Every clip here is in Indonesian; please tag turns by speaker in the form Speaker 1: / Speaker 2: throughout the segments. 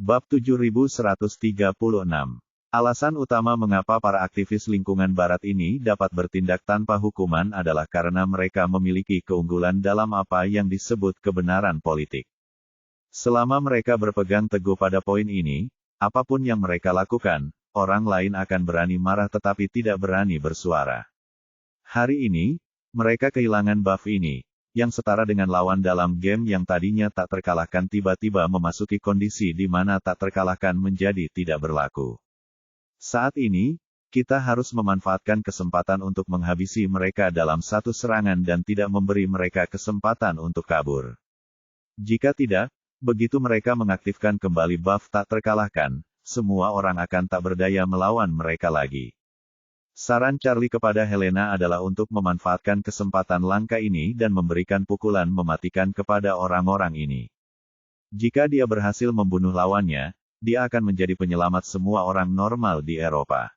Speaker 1: Bab 7136. Alasan utama mengapa para aktivis lingkungan barat ini dapat bertindak tanpa hukuman adalah karena mereka memiliki keunggulan dalam apa yang disebut kebenaran politik. Selama mereka berpegang teguh pada poin ini, apapun yang mereka lakukan, orang lain akan berani marah tetapi tidak berani bersuara. Hari ini, mereka kehilangan buff ini, yang setara dengan lawan dalam game yang tadinya tak terkalahkan tiba-tiba memasuki kondisi di mana tak terkalahkan menjadi tidak berlaku. Saat ini, kita harus memanfaatkan kesempatan untuk menghabisi mereka dalam satu serangan dan tidak memberi mereka kesempatan untuk kabur. Jika tidak, begitu mereka mengaktifkan kembali buff tak terkalahkan, semua orang akan tak berdaya melawan mereka lagi. Saran Charlie kepada Helena adalah untuk memanfaatkan kesempatan langka ini dan memberikan pukulan mematikan kepada orang-orang ini. Jika dia berhasil membunuh lawannya, dia akan menjadi penyelamat semua orang normal di Eropa.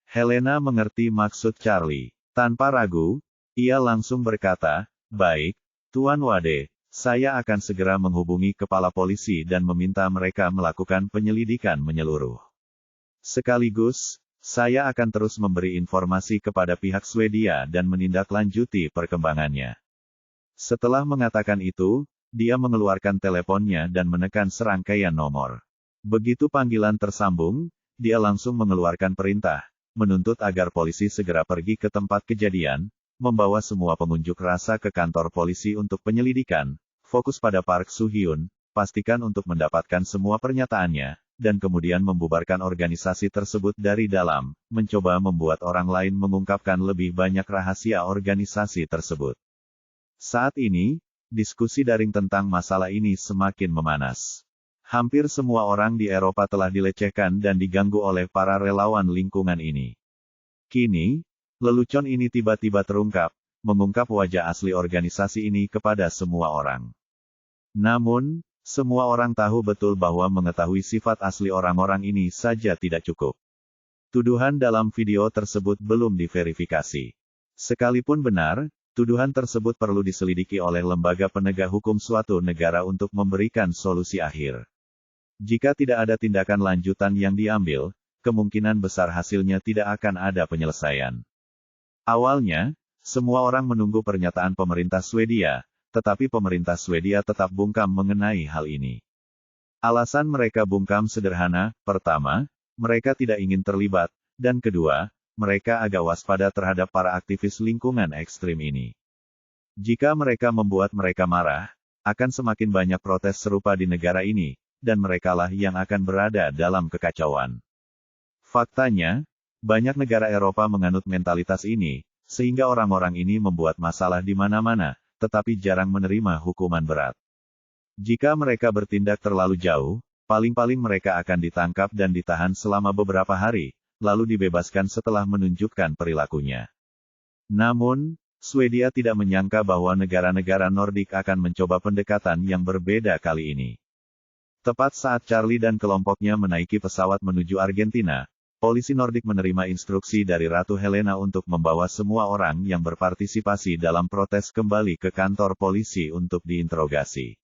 Speaker 1: Helena mengerti maksud Charlie. Tanpa ragu, ia langsung berkata, "Baik, Tuan Wade, saya akan segera menghubungi kepala polisi dan meminta mereka melakukan penyelidikan menyeluruh. Sekaligus, saya akan terus memberi informasi kepada pihak Swedia dan menindaklanjuti perkembangannya." Setelah mengatakan itu, dia mengeluarkan teleponnya dan menekan serangkaian nomor. Begitu panggilan tersambung, dia langsung mengeluarkan perintah, menuntut agar polisi segera pergi ke tempat kejadian, membawa semua pengunjuk rasa ke kantor polisi untuk penyelidikan, fokus pada Park Soo-hyun, pastikan untuk mendapatkan semua pernyataannya, dan kemudian membubarkan organisasi tersebut dari dalam, mencoba membuat orang lain mengungkapkan lebih banyak rahasia organisasi tersebut. Saat ini, diskusi daring tentang masalah ini semakin memanas. Hampir semua orang di Eropa telah dilecehkan dan diganggu oleh para relawan lingkungan ini. Kini, lelucon ini tiba-tiba terungkap, mengungkap wajah asli organisasi ini kepada semua orang. Namun, semua orang tahu betul bahwa mengetahui sifat asli orang-orang ini saja tidak cukup. Tuduhan dalam video tersebut belum diverifikasi. Sekalipun benar, tuduhan tersebut perlu diselidiki oleh lembaga penegak hukum suatu negara untuk memberikan solusi akhir. Jika tidak ada tindakan lanjutan yang diambil, kemungkinan besar hasilnya tidak akan ada penyelesaian. Awalnya, semua orang menunggu pernyataan pemerintah Swedia, tetapi pemerintah Swedia tetap bungkam mengenai hal ini. Alasan mereka bungkam sederhana, pertama, mereka tidak ingin terlibat, dan kedua, mereka agak waspada terhadap para aktivis lingkungan ekstrim ini. Jika mereka membuat mereka marah, akan semakin banyak protes serupa di negara ini, dan merekalah yang akan berada dalam kekacauan. Faktanya, banyak negara Eropa menganut mentalitas ini, sehingga orang-orang ini membuat masalah di mana-mana, tetapi jarang menerima hukuman berat. Jika mereka bertindak terlalu jauh, paling-paling mereka akan ditangkap dan ditahan selama beberapa hari, lalu dibebaskan setelah menunjukkan perilakunya. Namun, Swedia tidak menyangka bahwa negara-negara Nordik akan mencoba pendekatan yang berbeda kali ini. Tepat saat Charlie dan kelompoknya menaiki pesawat menuju Argentina, polisi Nordik menerima instruksi dari Ratu Helena untuk membawa semua orang yang berpartisipasi dalam protes kembali ke kantor polisi untuk diinterogasi.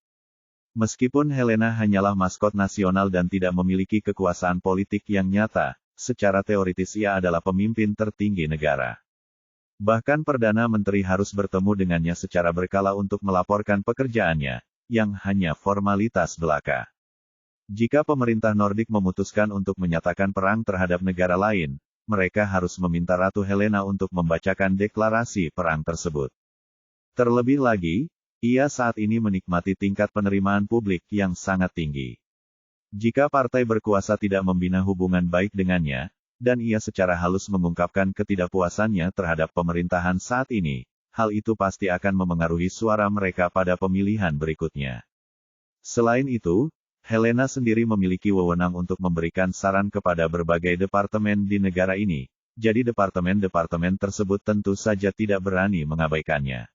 Speaker 1: Meskipun Helena hanyalah maskot nasional dan tidak memiliki kekuasaan politik yang nyata, secara teoritis ia adalah pemimpin tertinggi negara. Bahkan Perdana Menteri harus bertemu dengannya secara berkala untuk melaporkan pekerjaannya, yang hanya formalitas belaka. Jika pemerintah Nordik memutuskan untuk menyatakan perang terhadap negara lain, mereka harus meminta Ratu Helena untuk membacakan deklarasi perang tersebut. Terlebih lagi, ia saat ini menikmati tingkat penerimaan publik yang sangat tinggi. Jika partai berkuasa tidak membina hubungan baik dengannya, dan ia secara halus mengungkapkan ketidakpuasannya terhadap pemerintahan saat ini, hal itu pasti akan memengaruhi suara mereka pada pemilihan berikutnya. Selain itu, Helena sendiri memiliki wewenang untuk memberikan saran kepada berbagai departemen di negara ini, jadi departemen-departemen tersebut tentu saja tidak berani mengabaikannya.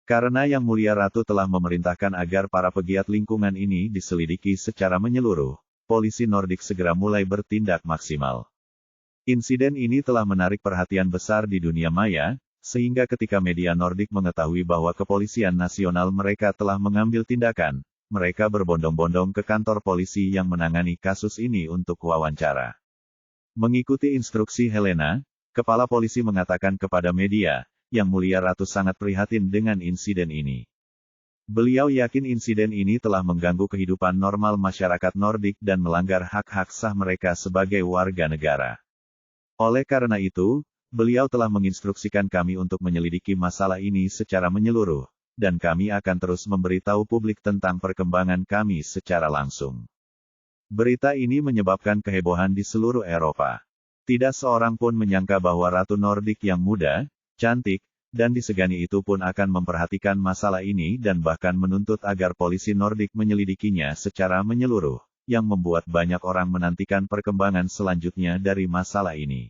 Speaker 1: Karena Yang Mulia Ratu telah memerintahkan agar para pegiat lingkungan ini diselidiki secara menyeluruh, polisi Nordik segera mulai bertindak maksimal. Insiden ini telah menarik perhatian besar di dunia maya, sehingga ketika media Nordik mengetahui bahwa kepolisian nasional mereka telah mengambil tindakan, mereka berbondong-bondong ke kantor polisi yang menangani kasus ini untuk wawancara. Mengikuti instruksi Helena, kepala polisi mengatakan kepada media, Yang Mulia Ratu sangat prihatin dengan insiden ini. Beliau yakin insiden ini telah mengganggu kehidupan normal masyarakat Nordik dan melanggar hak-hak sah mereka sebagai warga negara. Oleh karena itu, beliau telah menginstruksikan kami untuk menyelidiki masalah ini secara menyeluruh, dan kami akan terus memberitahu publik tentang perkembangan kami secara langsung. Berita ini menyebabkan kehebohan di seluruh Eropa. Tidak seorang pun menyangka bahwa Ratu Nordik yang muda, cantik, dan disegani itu pun akan memperhatikan masalah ini dan bahkan menuntut agar polisi Nordik menyelidikinya secara menyeluruh, yang membuat banyak orang menantikan perkembangan selanjutnya dari masalah ini.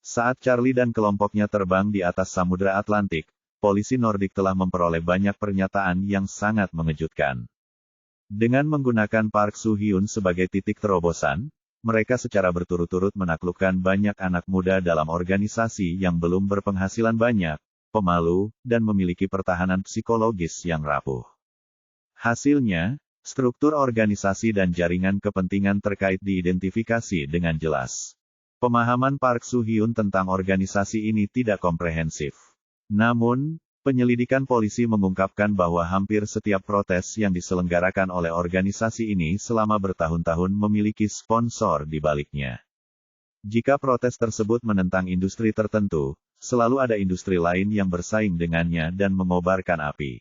Speaker 1: Saat Charlie dan kelompoknya terbang di atas Samudra Atlantik, polisi Nordik telah memperoleh banyak pernyataan yang sangat mengejutkan. Dengan menggunakan Park Soo-hyun sebagai titik terobosan, mereka secara berturut-turut menaklukkan banyak anak muda dalam organisasi yang belum berpenghasilan banyak, pemalu, dan memiliki pertahanan psikologis yang rapuh. Hasilnya, struktur organisasi dan jaringan kepentingan terkait diidentifikasi dengan jelas. Pemahaman Park Soo-hyun tentang organisasi ini tidak komprehensif. Namun, penyelidikan polisi mengungkapkan bahwa hampir setiap protes yang diselenggarakan oleh organisasi ini selama bertahun-tahun memiliki sponsor di baliknya. Jika protes tersebut menentang industri tertentu, selalu ada industri lain yang bersaing dengannya dan mengobarkan api.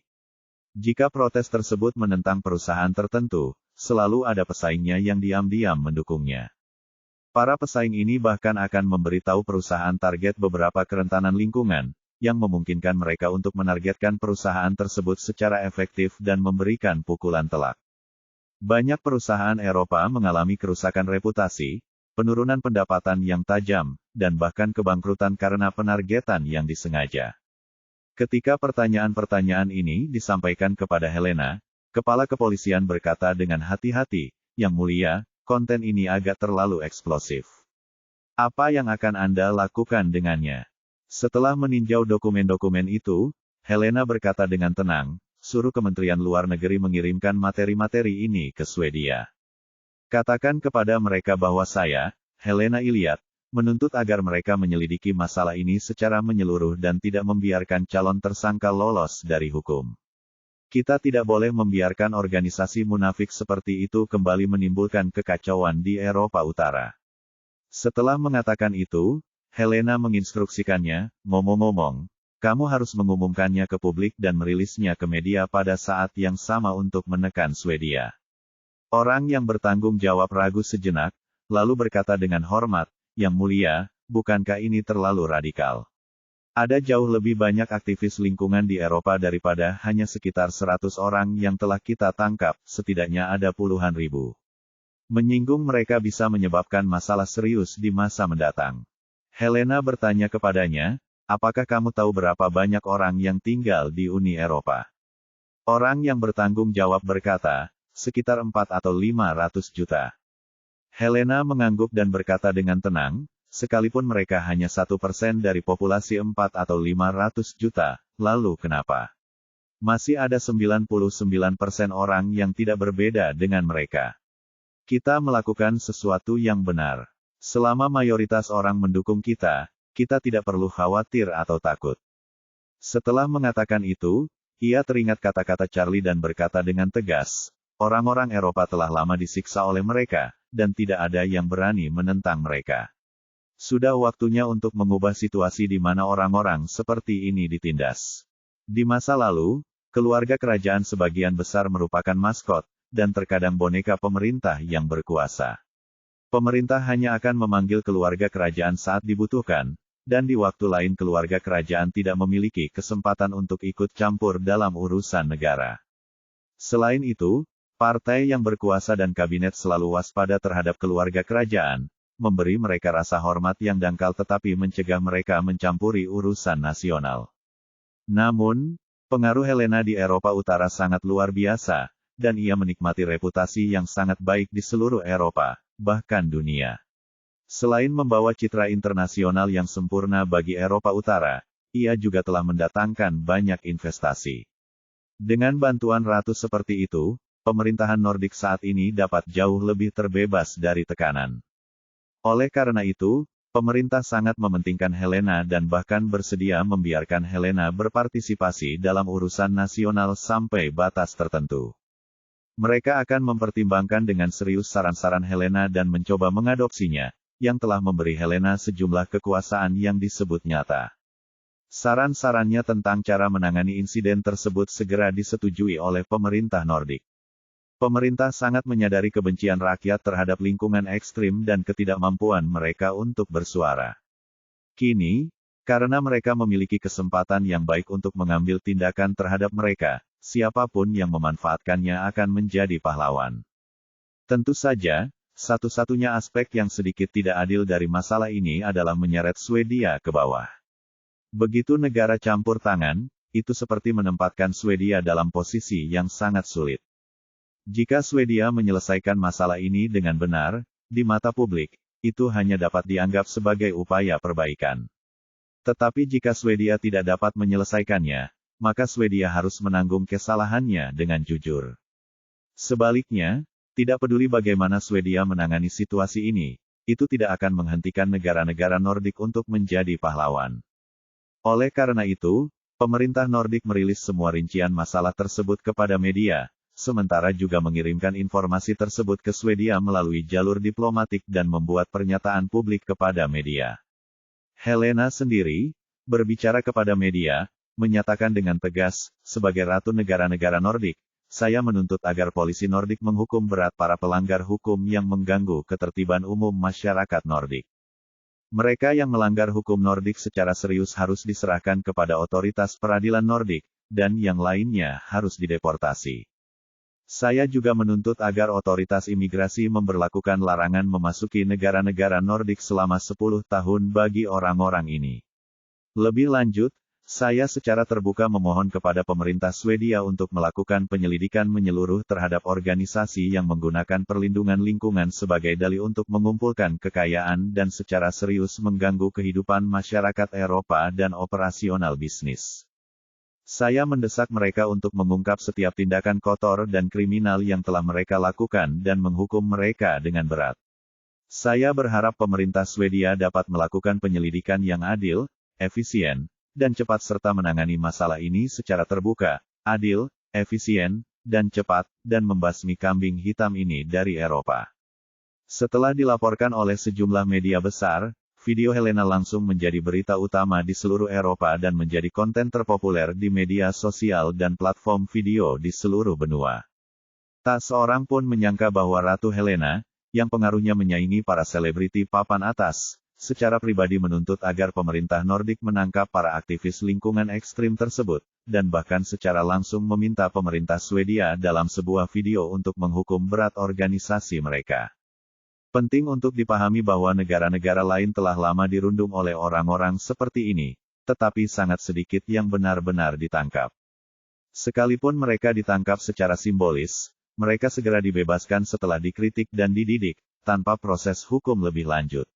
Speaker 1: Jika protes tersebut menentang perusahaan tertentu, selalu ada pesaingnya yang diam-diam mendukungnya. Para pesaing ini bahkan akan memberitahu perusahaan target beberapa kerentanan lingkungan, yang memungkinkan mereka untuk menargetkan perusahaan tersebut secara efektif dan memberikan pukulan telak. Banyak perusahaan Eropa mengalami kerusakan reputasi, penurunan pendapatan yang tajam, dan bahkan kebangkrutan karena penargetan yang disengaja. Ketika pertanyaan-pertanyaan ini disampaikan kepada Helena, kepala kepolisian berkata dengan hati-hati, Yang Mulia, konten ini agak terlalu eksplosif. Apa yang akan Anda lakukan dengannya? Setelah meninjau dokumen-dokumen itu, Helena berkata dengan tenang, suruh Kementerian Luar Negeri mengirimkan materi-materi ini ke Swedia. Katakan kepada mereka bahwa saya, Helena Iliad, menuntut agar mereka menyelidiki masalah ini secara menyeluruh dan tidak membiarkan calon tersangka lolos dari hukum. Kita tidak boleh membiarkan organisasi munafik seperti itu kembali menimbulkan kekacauan di Eropa Utara. Setelah mengatakan itu, Helena menginstruksikannya, ngomong-ngomong, kamu harus mengumumkannya ke publik dan merilisnya ke media pada saat yang sama untuk menekan Swedia. Orang yang bertanggung jawab ragu sejenak, lalu berkata dengan hormat, Yang Mulia, bukankah ini terlalu radikal? Ada jauh lebih banyak aktivis lingkungan di Eropa daripada hanya sekitar 100 orang yang telah kita tangkap, setidaknya ada puluhan ribu. Menyinggung mereka bisa menyebabkan masalah serius di masa mendatang. Helena bertanya kepadanya, apakah kamu tahu berapa banyak orang yang tinggal di Uni Eropa? Orang yang bertanggung jawab berkata, sekitar 4 atau 500 juta. Helena mengangguk dan berkata dengan tenang, sekalipun mereka hanya 1% dari populasi 4 atau 500 juta, lalu kenapa? Masih ada 99% orang yang tidak berbeda dengan mereka. Kita melakukan sesuatu yang benar. Selama mayoritas orang mendukung kita, kita tidak perlu khawatir atau takut. Setelah mengatakan itu, ia teringat kata-kata Charlie dan berkata dengan tegas, orang-orang Eropa telah lama disiksa oleh mereka, dan tidak ada yang berani menentang mereka. Sudah waktunya untuk mengubah situasi di mana orang-orang seperti ini ditindas. Di masa lalu, keluarga kerajaan sebagian besar merupakan maskot, dan terkadang boneka pemerintah yang berkuasa. Pemerintah hanya akan memanggil keluarga kerajaan saat dibutuhkan, dan di waktu lain keluarga kerajaan tidak memiliki kesempatan untuk ikut campur dalam urusan negara. Selain itu, partai yang berkuasa dan kabinet selalu waspada terhadap keluarga kerajaan, memberi mereka rasa hormat yang dangkal tetapi mencegah mereka mencampuri urusan nasional. Namun, pengaruh Helena di Eropa Utara sangat luar biasa, dan ia menikmati reputasi yang sangat baik di seluruh Eropa, bahkan dunia. Selain membawa citra internasional yang sempurna bagi Eropa Utara, ia juga telah mendatangkan banyak investasi. Dengan bantuan ratu seperti itu, pemerintahan Nordik saat ini dapat jauh lebih terbebas dari tekanan. Oleh karena itu, pemerintah sangat mementingkan Helena dan bahkan bersedia membiarkan Helena berpartisipasi dalam urusan nasional sampai batas tertentu. Mereka akan mempertimbangkan dengan serius saran-saran Helena dan mencoba mengadopsinya, yang telah memberi Helena sejumlah kekuasaan yang disebut nyata. Saran-sarannya tentang cara menangani insiden tersebut segera disetujui oleh pemerintah Nordik. Pemerintah sangat menyadari kebencian rakyat terhadap lingkungan ekstrim dan ketidakmampuan mereka untuk bersuara. Kini, karena mereka memiliki kesempatan yang baik untuk mengambil tindakan terhadap mereka, siapapun yang memanfaatkannya akan menjadi pahlawan. Tentu saja, satu-satunya aspek yang sedikit tidak adil dari masalah ini adalah menyeret Swedia ke bawah. Begitu negara campur tangan, itu seperti menempatkan Swedia dalam posisi yang sangat sulit. Jika Swedia menyelesaikan masalah ini dengan benar, di mata publik, itu hanya dapat dianggap sebagai upaya perbaikan. Tetapi jika Swedia tidak dapat menyelesaikannya, maka Swedia harus menanggung kesalahannya dengan jujur. Sebaliknya, tidak peduli bagaimana Swedia menangani situasi ini, itu tidak akan menghentikan negara-negara Nordik untuk menjadi pahlawan. Oleh karena itu, pemerintah Nordik merilis semua rincian masalah tersebut kepada media, sementara juga mengirimkan informasi tersebut ke Swedia melalui jalur diplomatik dan membuat pernyataan publik kepada media. Helena sendiri, berbicara kepada media, menyatakan dengan tegas, sebagai ratu negara-negara Nordik, saya menuntut agar polisi Nordik menghukum berat para pelanggar hukum yang mengganggu ketertiban umum masyarakat Nordik. Mereka yang melanggar hukum Nordik secara serius harus diserahkan kepada otoritas peradilan Nordik, dan yang lainnya harus dideportasi. Saya juga menuntut agar otoritas imigrasi memberlakukan larangan memasuki negara-negara Nordik selama 10 tahun bagi orang-orang ini. Lebih lanjut, saya secara terbuka memohon kepada pemerintah Swedia untuk melakukan penyelidikan menyeluruh terhadap organisasi yang menggunakan perlindungan lingkungan sebagai dalih untuk mengumpulkan kekayaan dan secara serius mengganggu kehidupan masyarakat Eropa dan operasional bisnis. Saya mendesak mereka untuk mengungkap setiap tindakan kotor dan kriminal yang telah mereka lakukan dan menghukum mereka dengan berat. Saya berharap pemerintah Swedia dapat melakukan penyelidikan yang adil, efisien, dan cepat serta menangani masalah ini secara terbuka, adil, efisien, dan cepat, dan membasmi kambing hitam ini dari Eropa. Setelah dilaporkan oleh sejumlah media besar, video Helena langsung menjadi berita utama di seluruh Eropa dan menjadi konten terpopuler di media sosial dan platform video di seluruh benua. Tak seorang pun menyangka bahwa Ratu Helena, yang pengaruhnya menyaingi para selebriti papan atas, secara pribadi menuntut agar pemerintah Nordik menangkap para aktivis lingkungan ekstrim tersebut, dan bahkan secara langsung meminta pemerintah Swedia dalam sebuah video untuk menghukum berat organisasi mereka. Penting untuk dipahami bahwa negara-negara lain telah lama dirundung oleh orang-orang seperti ini, tetapi sangat sedikit yang benar-benar ditangkap. Sekalipun mereka ditangkap secara simbolis, mereka segera dibebaskan setelah dikritik dan dididik, tanpa proses hukum lebih lanjut.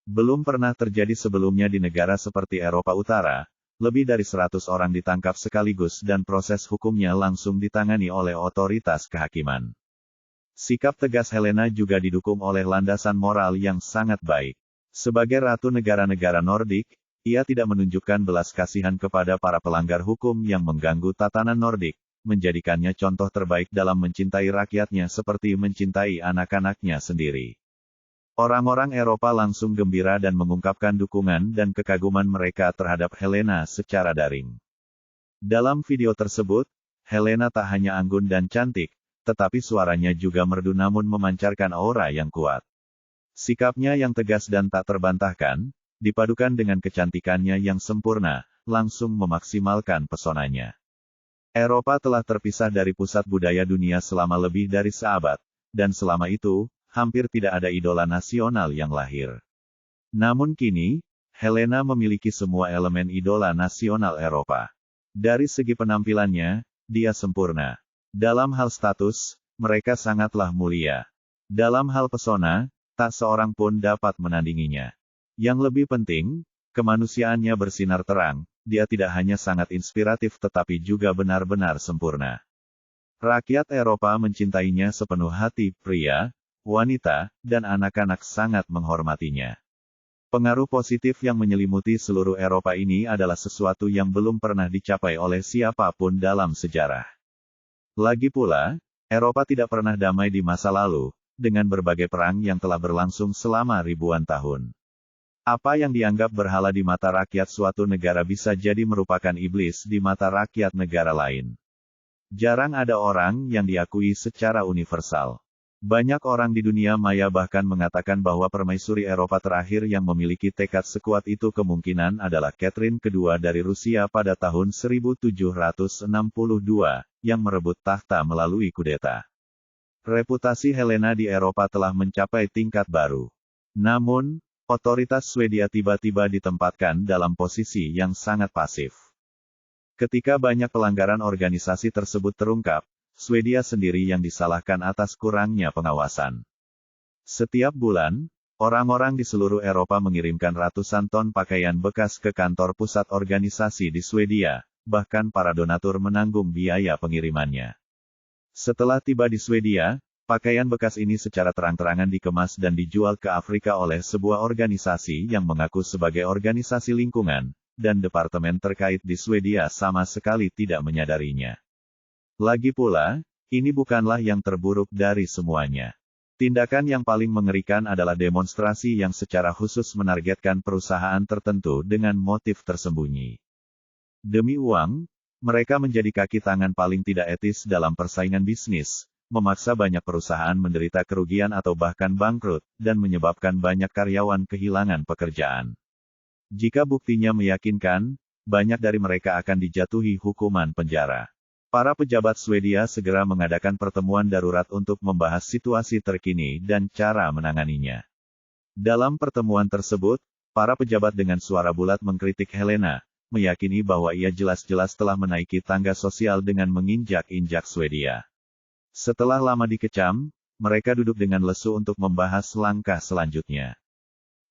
Speaker 1: Belum pernah terjadi sebelumnya di negara seperti Eropa Utara, lebih dari 100 orang ditangkap sekaligus dan proses hukumnya langsung ditangani oleh otoritas kehakiman. Sikap tegas Helena juga didukung oleh landasan moral yang sangat baik. Sebagai ratu negara-negara Nordik, ia tidak menunjukkan belas kasihan kepada para pelanggar hukum yang mengganggu tatanan Nordik, menjadikannya contoh terbaik dalam mencintai rakyatnya seperti mencintai anak-anaknya sendiri. Orang-orang Eropa langsung gembira dan mengungkapkan dukungan dan kekaguman mereka terhadap Helena secara daring. Dalam video tersebut, Helena tak hanya anggun dan cantik, tetapi suaranya juga merdu namun memancarkan aura yang kuat. Sikapnya yang tegas dan tak terbantahkan, dipadukan dengan kecantikannya yang sempurna, langsung memaksimalkan pesonanya. Eropa telah terpisah dari pusat budaya dunia selama lebih dari seabad, dan selama itu, hampir tidak ada idola nasional yang lahir. Namun kini, Helena memiliki semua elemen idola nasional Eropa. Dari segi penampilannya, dia sempurna. Dalam hal status, mereka sangatlah mulia. Dalam hal pesona, tak seorang pun dapat menandinginya. Yang lebih penting, kemanusiaannya bersinar terang, dia tidak hanya sangat inspiratif tetapi juga benar-benar sempurna. Rakyat Eropa mencintainya sepenuh hati, pria, wanita, dan anak-anak sangat menghormatinya. Pengaruh positif yang menyelimuti seluruh Eropa ini adalah sesuatu yang belum pernah dicapai oleh siapapun dalam sejarah. Lagi pula, Eropa tidak pernah damai di masa lalu, dengan berbagai perang yang telah berlangsung selama ribuan tahun. Apa yang dianggap berhala di mata rakyat suatu negara bisa jadi merupakan iblis di mata rakyat negara lain. Jarang ada orang yang diakui secara universal. Banyak orang di dunia maya bahkan mengatakan bahwa permaisuri Eropa terakhir yang memiliki tekad sekuat itu kemungkinan adalah Catherine II dari Rusia pada tahun 1762, yang merebut tahta melalui kudeta. Reputasi Helena di Eropa telah mencapai tingkat baru. Namun, otoritas Swedia tiba-tiba ditempatkan dalam posisi yang sangat pasif. Ketika banyak pelanggaran organisasi tersebut terungkap, Swedia sendiri yang disalahkan atas kurangnya pengawasan. Setiap bulan, orang-orang di seluruh Eropa mengirimkan ratusan ton pakaian bekas ke kantor pusat organisasi di Swedia, bahkan para donatur menanggung biaya pengirimannya. Setelah tiba di Swedia, pakaian bekas ini secara terang-terangan dikemas dan dijual ke Afrika oleh sebuah organisasi yang mengaku sebagai organisasi lingkungan, dan departemen terkait di Swedia sama sekali tidak menyadarinya. Lagi pula, ini bukanlah yang terburuk dari semuanya. Tindakan yang paling mengerikan adalah demonstrasi yang secara khusus menargetkan perusahaan tertentu dengan motif tersembunyi. Demi uang, mereka menjadi kaki tangan paling tidak etis dalam persaingan bisnis, memaksa banyak perusahaan menderita kerugian atau bahkan bangkrut, dan menyebabkan banyak karyawan kehilangan pekerjaan. Jika buktinya meyakinkan, banyak dari mereka akan dijatuhi hukuman penjara. Para pejabat Swedia segera mengadakan pertemuan darurat untuk membahas situasi terkini dan cara menanganinya. Dalam pertemuan tersebut, para pejabat dengan suara bulat mengkritik Helena, meyakini bahwa ia jelas-jelas telah menaiki tangga sosial dengan menginjak-injak Swedia. Setelah lama dikecam, mereka duduk dengan lesu untuk membahas langkah selanjutnya.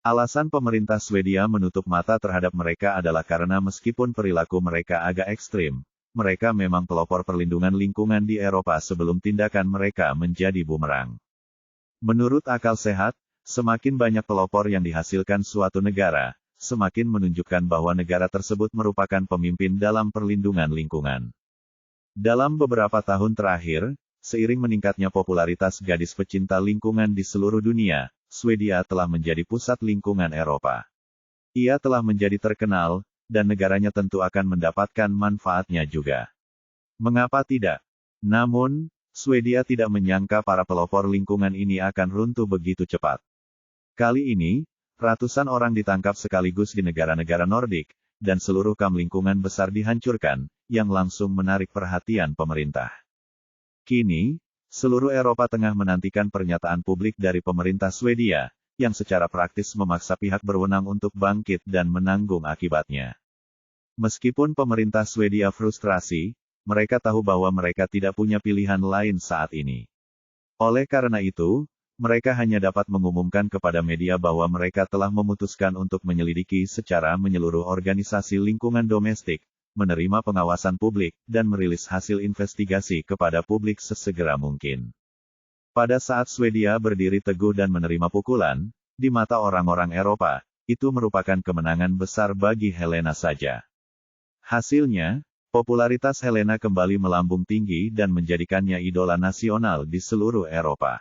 Speaker 1: Alasan pemerintah Swedia menutup mata terhadap mereka adalah karena meskipun perilaku mereka agak ekstrim, mereka memang pelopor perlindungan lingkungan di Eropa sebelum tindakan mereka menjadi bumerang. Menurut akal sehat, semakin banyak pelopor yang dihasilkan suatu negara, semakin menunjukkan bahwa negara tersebut merupakan pemimpin dalam perlindungan lingkungan. Dalam beberapa tahun terakhir, seiring meningkatnya popularitas gadis pecinta lingkungan di seluruh dunia, Swedia telah menjadi pusat lingkungan Eropa. Ia telah menjadi terkenal, dan negaranya tentu akan mendapatkan manfaatnya juga. Mengapa tidak? Namun, Swedia tidak menyangka para pelopor lingkungan ini akan runtuh begitu cepat. Kali ini, ratusan orang ditangkap sekaligus di negara-negara Nordik, dan seluruh kam lingkungan besar dihancurkan, yang langsung menarik perhatian pemerintah. Kini, seluruh Eropa tengah menantikan pernyataan publik dari pemerintah Swedia, yang secara praktis memaksa pihak berwenang untuk bangkit dan menanggung akibatnya. Meskipun pemerintah Swedia frustrasi, mereka tahu bahwa mereka tidak punya pilihan lain saat ini. Oleh karena itu, mereka hanya dapat mengumumkan kepada media bahwa mereka telah memutuskan untuk menyelidiki secara menyeluruh organisasi lingkungan domestik, menerima pengawasan publik, dan merilis hasil investigasi kepada publik sesegera mungkin. Pada saat Swedia berdiri teguh dan menerima pukulan, di mata orang-orang Eropa, itu merupakan kemenangan besar bagi Helena saja. Hasilnya, popularitas Helena kembali melambung tinggi dan menjadikannya idola nasional di seluruh Eropa.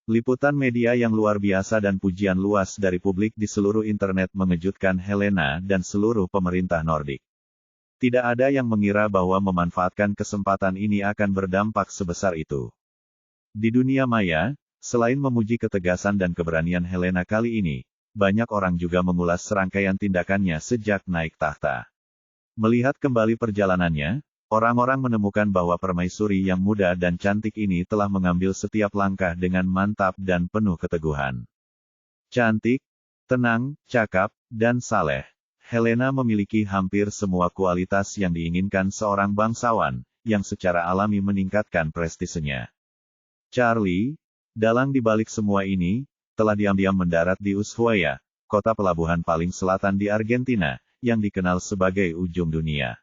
Speaker 1: Liputan media yang luar biasa dan pujian luas dari publik di seluruh internet mengejutkan Helena dan seluruh pemerintah Nordik. Tidak ada yang mengira bahwa memanfaatkan kesempatan ini akan berdampak sebesar itu. Di dunia maya, selain memuji ketegasan dan keberanian Helena kali ini, banyak orang juga mengulas serangkaian tindakannya sejak naik tahta. Melihat kembali perjalanannya, orang-orang menemukan bahwa permaisuri yang muda dan cantik ini telah mengambil setiap langkah dengan mantap dan penuh keteguhan. Cantik, tenang, cakap, dan saleh, Helena memiliki hampir semua kualitas yang diinginkan seorang bangsawan, yang secara alami meningkatkan prestisenya. Charlie, dalang di balik semua ini, telah diam-diam mendarat di Ushuaia, kota pelabuhan paling selatan di Argentina, yang dikenal sebagai ujung dunia.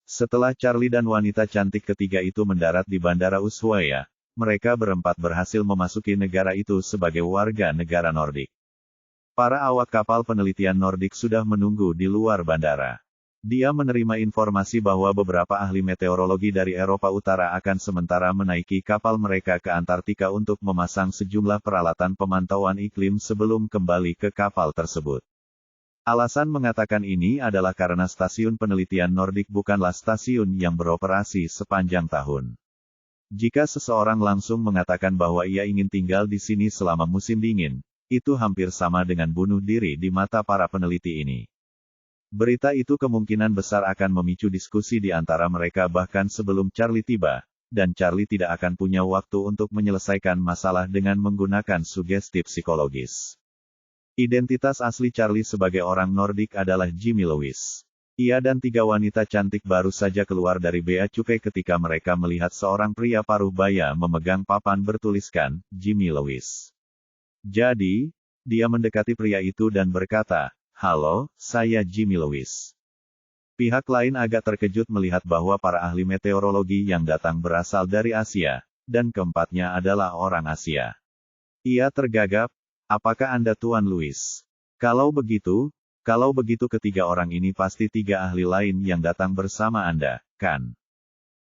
Speaker 1: Setelah Charlie dan wanita cantik ketiga itu mendarat di Bandara Ushuaia, mereka berempat berhasil memasuki negara itu sebagai warga negara Nordik. Para awak kapal penelitian Nordik sudah menunggu di luar bandara. Dia menerima informasi bahwa beberapa ahli meteorologi dari Eropa Utara akan sementara menaiki kapal mereka ke Antartika untuk memasang sejumlah peralatan pemantauan iklim sebelum kembali ke kapal tersebut. Alasan mengatakan ini adalah karena stasiun penelitian Nordik bukanlah stasiun yang beroperasi sepanjang tahun. Jika seseorang langsung mengatakan bahwa ia ingin tinggal di sini selama musim dingin, itu hampir sama dengan bunuh diri di mata para peneliti ini. Berita itu kemungkinan besar akan memicu diskusi di antara mereka bahkan sebelum Charlie tiba, dan Charlie tidak akan punya waktu untuk menyelesaikan masalah dengan menggunakan sugesti psikologis. Identitas asli Charlie sebagai orang Nordik adalah Jimmy Lewis. Ia dan 3 wanita cantik baru saja keluar dari bea cukai ketika mereka melihat seorang pria paruh baya memegang papan bertuliskan, Jimmy Lewis. Jadi, dia mendekati pria itu dan berkata, "Halo, saya Jimmy Lewis." Pihak lain agak terkejut melihat bahwa para ahli meteorologi yang datang berasal dari Asia, dan keempatnya adalah orang Asia. Ia tergagap, "Apakah Anda Tuan Lewis? Kalau begitu ketiga orang ini pasti 3 ahli lain yang datang bersama Anda, kan?"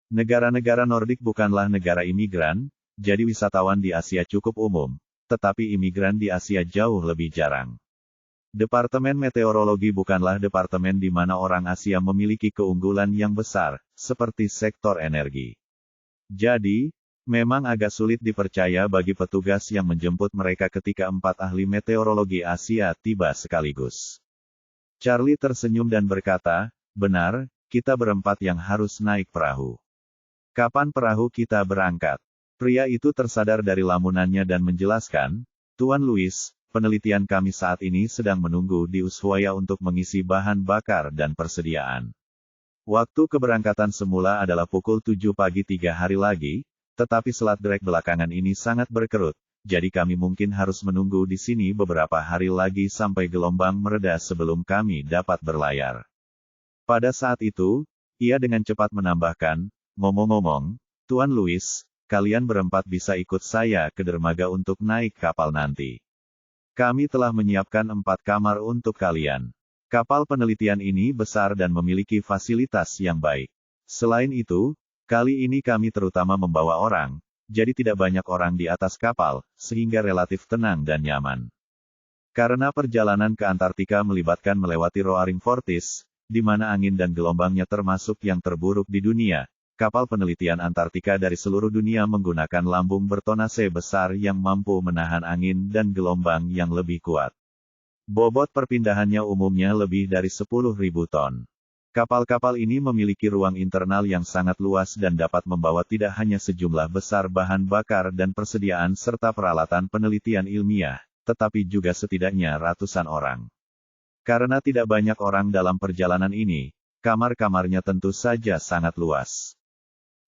Speaker 1: Negara-negara Nordik bukanlah negara imigran, jadi wisatawan di Asia cukup umum, tetapi imigran di Asia jauh lebih jarang. Departemen Meteorologi bukanlah departemen di mana orang Asia memiliki keunggulan yang besar, seperti sektor energi. Jadi, memang agak sulit dipercaya bagi petugas yang menjemput mereka ketika 4 ahli meteorologi Asia tiba sekaligus. Charlie tersenyum dan berkata, "Benar, kita berempat yang harus naik perahu. Kapan perahu kita berangkat?" Pria itu tersadar dari lamunannya dan menjelaskan, "Tuan Lewis, penelitian kami saat ini sedang menunggu di Ushuaia untuk mengisi bahan bakar dan persediaan. Waktu keberangkatan semula adalah pukul 7 pagi 3 hari lagi, tetapi selat Drake belakangan ini sangat berkerut, jadi kami mungkin harus menunggu di sini beberapa hari lagi sampai gelombang mereda sebelum kami dapat berlayar." Pada saat itu, ia dengan cepat menambahkan, "Ngomong-ngomong, Tuan Lewis, kalian berempat bisa ikut saya ke dermaga untuk naik kapal nanti. Kami telah menyiapkan 4 kamar untuk kalian. Kapal penelitian ini besar dan memiliki fasilitas yang baik. Selain itu, kali ini kami terutama membawa orang, jadi tidak banyak orang di atas kapal, sehingga relatif tenang dan nyaman. Karena perjalanan ke Antartika melibatkan melewati Roaring Forties, di mana angin dan gelombangnya termasuk yang terburuk di dunia, kapal penelitian Antartika dari seluruh dunia menggunakan lambung bertonase besar yang mampu menahan angin dan gelombang yang lebih kuat. Bobot perpindahannya umumnya lebih dari 10.000 ton. Kapal-kapal ini memiliki ruang internal yang sangat luas dan dapat membawa tidak hanya sejumlah besar bahan bakar dan persediaan serta peralatan penelitian ilmiah, tetapi juga setidaknya ratusan orang. Karena tidak banyak orang dalam perjalanan ini, kamar-kamarnya tentu saja sangat luas.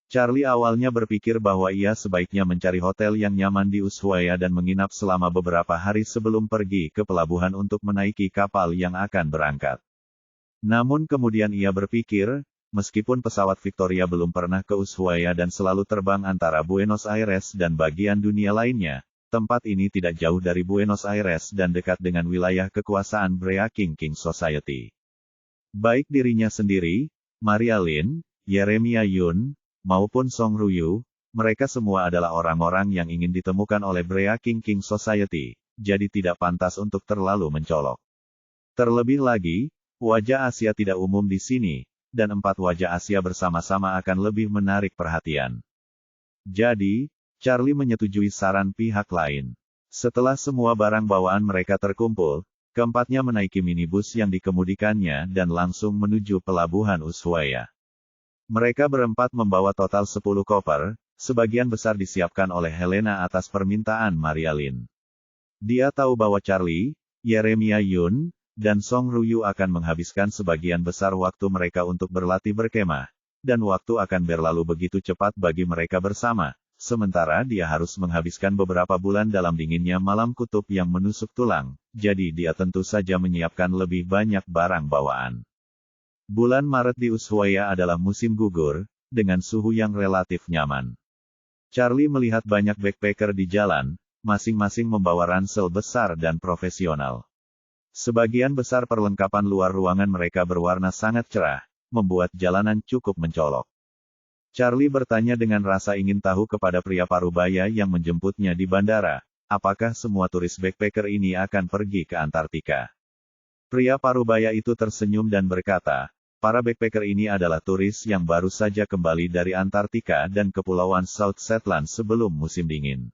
Speaker 1: Charlie awalnya berpikir bahwa ia sebaiknya mencari hotel yang nyaman di Ushuaia dan menginap selama beberapa hari sebelum pergi ke pelabuhan untuk menaiki kapal yang akan berangkat. Namun kemudian ia berpikir, meskipun pesawat Victoria belum pernah ke Ushuaia dan selalu terbang antara Buenos Aires dan bagian dunia lainnya, tempat ini tidak jauh dari Buenos Aires dan dekat dengan wilayah kekuasaan Brea King Society. Baik dirinya sendiri, Maria Lynn, Jeremiah Yun, maupun Song Ruyu, mereka semua adalah orang-orang yang ingin ditemukan oleh Brea King Society, jadi tidak pantas untuk terlalu mencolok. Terlebih lagi, wajah Asia tidak umum di sini, dan 4 wajah Asia bersama-sama akan lebih menarik perhatian. Jadi, Charlie menyetujui saran pihak lain. Setelah semua barang bawaan mereka terkumpul, keempatnya menaiki minibus yang dikemudikannya dan langsung menuju pelabuhan Ushuaia. Mereka berempat membawa total 10 koper, sebagian besar disiapkan oleh Helena atas permintaan Maria Lynn. Dia tahu bahwa Charlie, Jeremiah Yun, dan Song Ruyu akan menghabiskan sebagian besar waktu mereka untuk berlatih berkemah, dan waktu akan berlalu begitu cepat bagi mereka bersama, sementara dia harus menghabiskan beberapa bulan dalam dinginnya malam kutub yang menusuk tulang, jadi dia tentu saja menyiapkan lebih banyak barang bawaan. Bulan Maret di Ushuaia adalah musim gugur, dengan suhu yang relatif nyaman. Charlie melihat banyak backpacker di jalan, masing-masing membawa ransel besar dan profesional. Sebagian besar perlengkapan luar ruangan mereka berwarna sangat cerah, membuat jalanan cukup mencolok. Charlie bertanya dengan rasa ingin tahu kepada pria parubaya yang menjemputnya di bandara, apakah semua turis backpacker ini akan pergi ke Antartika. Pria parubaya itu tersenyum dan berkata, para backpacker ini adalah turis yang baru saja kembali dari Antartika dan Kepulauan South Shetland sebelum musim dingin.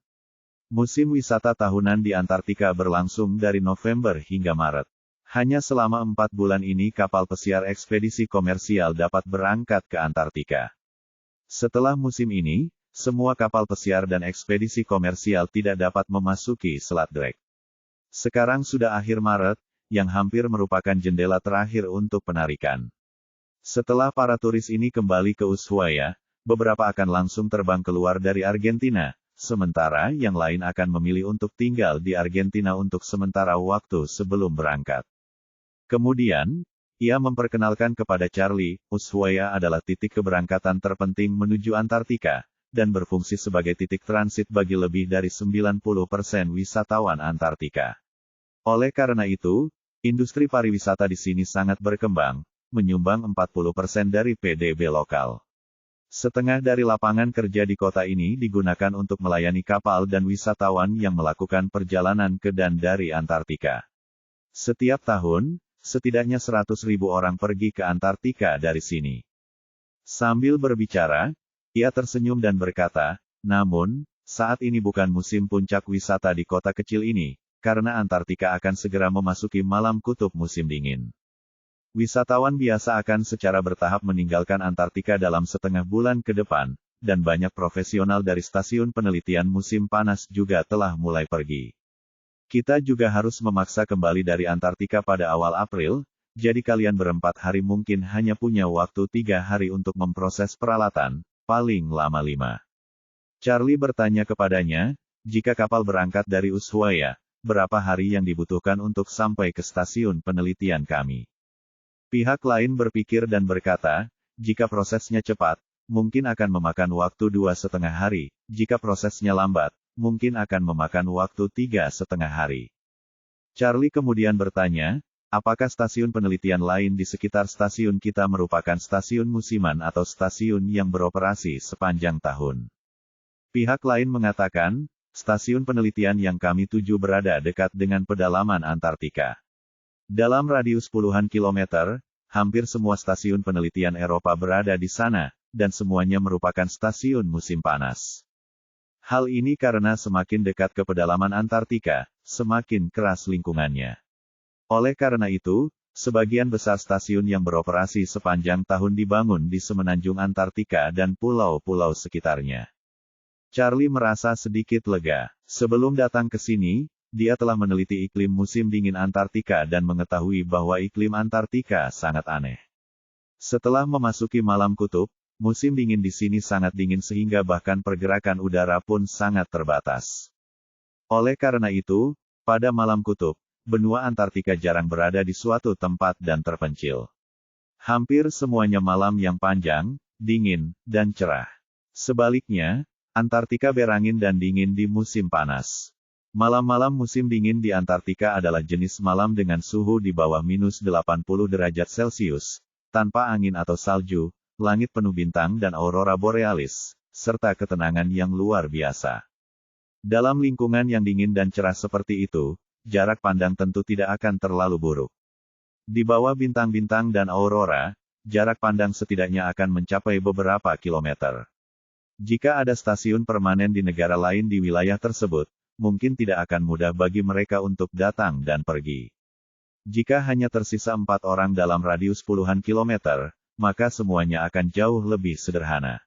Speaker 1: Musim wisata tahunan di Antartika berlangsung dari November hingga Maret. Hanya selama 4 bulan ini kapal pesiar ekspedisi komersial dapat berangkat ke Antartika. Setelah musim ini, semua kapal pesiar dan ekspedisi komersial tidak dapat memasuki Selat Drake. Sekarang sudah akhir Maret, yang hampir merupakan jendela terakhir untuk penarikan. Setelah para turis ini kembali ke Ushuaia, beberapa akan langsung terbang keluar dari Argentina, sementara yang lain akan memilih untuk tinggal di Argentina untuk sementara waktu sebelum berangkat. Kemudian, ia memperkenalkan kepada Charlie, Ushuaia adalah titik keberangkatan terpenting menuju Antartika, dan berfungsi sebagai titik transit bagi lebih dari 90% wisatawan Antartika. Oleh karena itu, industri pariwisata di sini sangat berkembang, menyumbang 40% dari PDB lokal. Setengah dari lapangan kerja di kota ini digunakan untuk melayani kapal dan wisatawan yang melakukan perjalanan ke dan dari Antartika. Setiap tahun, setidaknya 100.000 orang pergi ke Antartika dari sini. Sambil berbicara, ia tersenyum dan berkata, namun, saat ini bukan musim puncak wisata di kota kecil ini, karena Antartika akan segera memasuki malam kutub musim dingin. Wisatawan biasa akan secara bertahap meninggalkan Antartika dalam setengah bulan ke depan, dan banyak profesional dari stasiun penelitian musim panas juga telah mulai pergi. Kita juga harus memaksa kembali dari Antartika pada awal April, jadi kalian berempat hari mungkin hanya punya waktu 3 hari untuk memproses peralatan, paling lama 5. Charlie bertanya kepadanya, jika kapal berangkat dari Ushuaia, berapa hari yang dibutuhkan untuk sampai ke stasiun penelitian kami? Pihak lain berpikir dan berkata, jika prosesnya cepat, mungkin akan memakan waktu 2,5 hari, jika prosesnya lambat, mungkin akan memakan waktu 3,5 hari. Charlie kemudian bertanya, apakah stasiun penelitian lain di sekitar stasiun kita merupakan stasiun musiman atau stasiun yang beroperasi sepanjang tahun? Pihak lain mengatakan, stasiun penelitian yang kami tuju berada dekat dengan pedalaman Antartika. Dalam radius puluhan kilometer, hampir semua stasiun penelitian Eropa berada di sana, dan semuanya merupakan stasiun musim panas. Hal ini karena semakin dekat ke pedalaman Antartika, semakin keras lingkungannya. Oleh karena itu, sebagian besar stasiun yang beroperasi sepanjang tahun dibangun di semenanjung Antartika dan pulau-pulau sekitarnya. Charlie merasa sedikit lega. Sebelum datang ke sini, dia telah meneliti iklim musim dingin Antartika dan mengetahui bahwa iklim Antartika sangat aneh. Setelah memasuki malam kutub, musim dingin di sini sangat dingin sehingga bahkan pergerakan udara pun sangat terbatas. Oleh karena itu, pada malam kutub, benua Antartika jarang berada di suatu tempat dan terpencil. Hampir semuanya malam yang panjang, dingin, dan cerah. Sebaliknya, Antartika berangin dan dingin di musim panas. Malam-malam musim dingin di Antartika adalah jenis malam dengan suhu di bawah minus 80 derajat Celcius, tanpa angin atau salju, langit penuh bintang dan aurora borealis, serta ketenangan yang luar biasa. Dalam lingkungan yang dingin dan cerah seperti itu, jarak pandang tentu tidak akan terlalu buruk. Di bawah bintang-bintang dan aurora, jarak pandang setidaknya akan mencapai beberapa kilometer. Jika ada stasiun permanen di negara lain di wilayah tersebut, mungkin tidak akan mudah bagi mereka untuk datang dan pergi. Jika hanya tersisa 4 orang dalam radius puluhan kilometer, maka semuanya akan jauh lebih sederhana.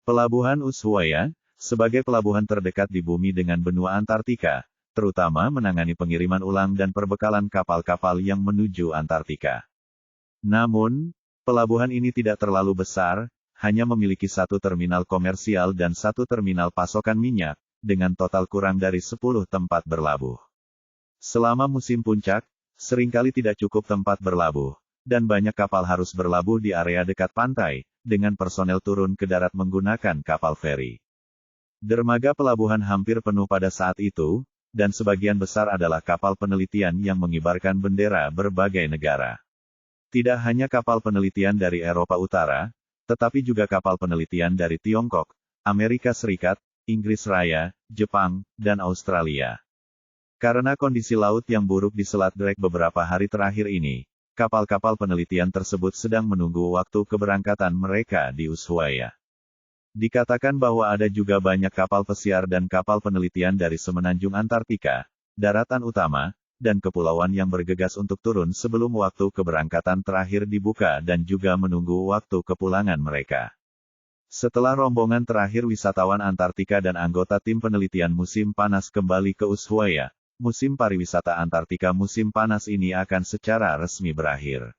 Speaker 1: Pelabuhan Ushuaia, sebagai pelabuhan terdekat di bumi dengan benua Antartika, terutama menangani pengiriman ulang dan perbekalan kapal-kapal yang menuju Antartika. Namun, pelabuhan ini tidak terlalu besar, hanya memiliki 1 terminal komersial dan 1 terminal pasokan minyak, dengan total kurang dari 10 tempat berlabuh. Selama musim puncak, seringkali tidak cukup tempat berlabuh, dan banyak kapal harus berlabuh di area dekat pantai, dengan personel turun ke darat menggunakan kapal feri. Dermaga pelabuhan hampir penuh pada saat itu, dan sebagian besar adalah kapal penelitian yang mengibarkan bendera berbagai negara. Tidak hanya kapal penelitian dari Eropa Utara, tetapi juga kapal penelitian dari Tiongkok, Amerika Serikat, Inggris Raya, Jepang, dan Australia. Karena kondisi laut yang buruk di Selat Drake beberapa hari terakhir ini, kapal-kapal penelitian tersebut sedang menunggu waktu keberangkatan mereka di Ushuaia. Dikatakan bahwa ada juga banyak kapal pesiar dan kapal penelitian dari semenanjung Antartika, daratan utama, dan kepulauan yang bergegas untuk turun sebelum waktu keberangkatan terakhir dibuka dan juga menunggu waktu kepulangan mereka. Setelah rombongan terakhir wisatawan Antartika dan anggota tim penelitian musim panas kembali ke Ushuaia, musim pariwisata Antartika musim panas ini akan secara resmi berakhir.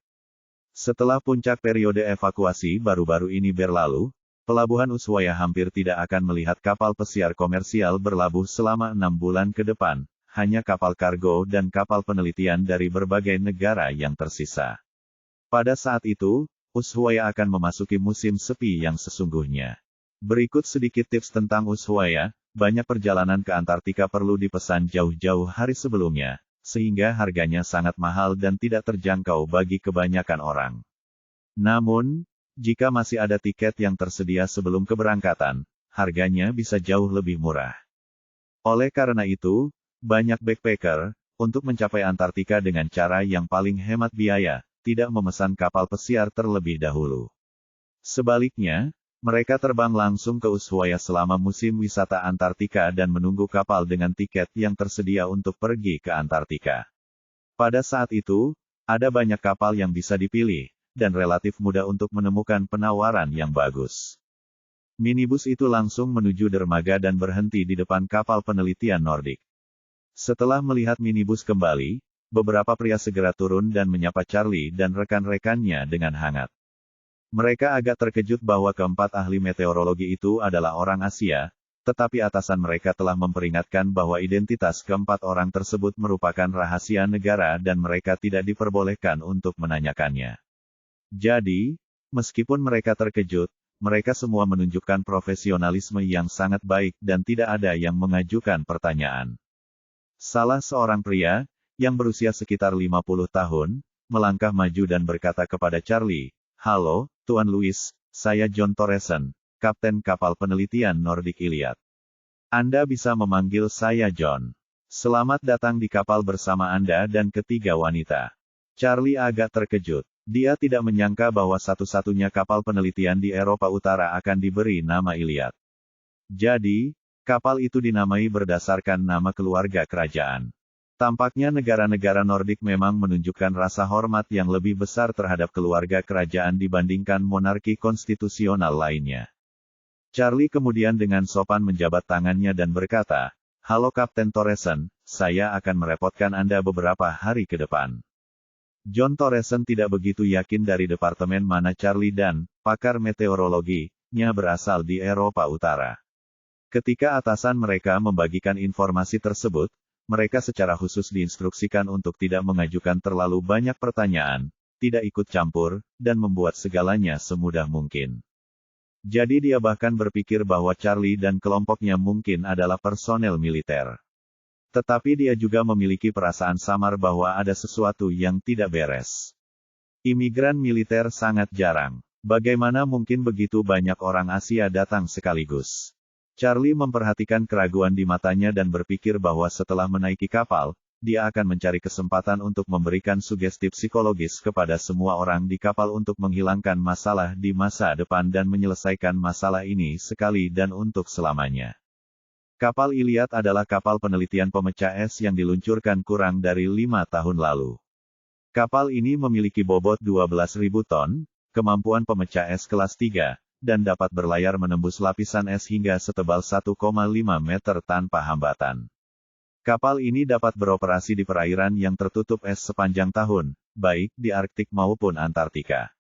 Speaker 1: Setelah puncak periode evakuasi baru-baru ini berlalu, pelabuhan Ushuaia hampir tidak akan melihat kapal pesiar komersial berlabuh selama 6 bulan ke depan, hanya kapal kargo dan kapal penelitian dari berbagai negara yang tersisa. Pada saat itu, Ushuaia akan memasuki musim sepi yang sesungguhnya. Berikut sedikit tips tentang Ushuaia. Banyak perjalanan ke Antartika perlu dipesan jauh-jauh hari sebelumnya, sehingga harganya sangat mahal dan tidak terjangkau bagi kebanyakan orang. Namun, jika masih ada tiket yang tersedia sebelum keberangkatan, harganya bisa jauh lebih murah. Oleh karena itu, banyak backpacker, untuk mencapai Antartika dengan cara yang paling hemat biaya, tidak memesan kapal pesiar terlebih dahulu. Sebaliknya, mereka terbang langsung ke Ushuaia selama musim wisata Antartika dan menunggu kapal dengan tiket yang tersedia untuk pergi ke Antartika. Pada saat itu, ada banyak kapal yang bisa dipilih, dan relatif mudah untuk menemukan penawaran yang bagus. Minibus itu langsung menuju dermaga dan berhenti di depan kapal penelitian Nordik. Setelah melihat minibus kembali, beberapa pria segera turun dan menyapa Charlie dan rekan-rekannya dengan hangat. Mereka agak terkejut bahwa keempat ahli meteorologi itu adalah orang Asia, tetapi atasan mereka telah memperingatkan bahwa identitas keempat orang tersebut merupakan rahasia negara dan mereka tidak diperbolehkan untuk menanyakannya. Jadi, meskipun mereka terkejut, mereka semua menunjukkan profesionalisme yang sangat baik dan tidak ada yang mengajukan pertanyaan. Salah seorang pria, yang berusia sekitar 50 tahun, melangkah maju dan berkata kepada Charlie, "Halo, Tuan Louis, saya John Torresen, Kapten Kapal Penelitian Nordik Iliad. Anda bisa memanggil saya John. Selamat datang di kapal bersama Anda dan ketiga wanita." Charlie agak terkejut. Dia tidak menyangka bahwa satu-satunya kapal penelitian di Eropa Utara akan diberi nama Iliad. Jadi, kapal itu dinamai berdasarkan nama keluarga kerajaan. Tampaknya negara-negara Nordik memang menunjukkan rasa hormat yang lebih besar terhadap keluarga kerajaan dibandingkan monarki konstitusional lainnya. Charlie kemudian dengan sopan menjabat tangannya dan berkata, "Halo Kapten Torresen, saya akan merepotkan Anda beberapa hari ke depan." John Torresen tidak begitu yakin dari departemen mana Charlie dan pakar meteorologi-nya berasal di Eropa Utara. Ketika atasan mereka membagikan informasi tersebut, mereka secara khusus diinstruksikan untuk tidak mengajukan terlalu banyak pertanyaan, tidak ikut campur, dan membuat segalanya semudah mungkin. Jadi dia bahkan berpikir bahwa Charlie dan kelompoknya mungkin adalah personel militer. Tetapi dia juga memiliki perasaan samar bahwa ada sesuatu yang tidak beres. Imigran militer sangat jarang. Bagaimana mungkin begitu banyak orang Asia datang sekaligus? Charlie memperhatikan keraguan di matanya dan berpikir bahwa setelah menaiki kapal, dia akan mencari kesempatan untuk memberikan sugesti psikologis kepada semua orang di kapal untuk menghilangkan masalah di masa depan dan menyelesaikan masalah ini sekali dan untuk selamanya. Kapal Iliad adalah kapal penelitian pemecah es yang diluncurkan kurang dari 5 tahun lalu. Kapal ini memiliki bobot 12.000 ton, kemampuan pemecah es kelas 3, dan dapat berlayar menembus lapisan es hingga setebal 1,5 meter tanpa hambatan. Kapal ini dapat beroperasi di perairan yang tertutup es sepanjang tahun, baik di Arktik maupun Antartika.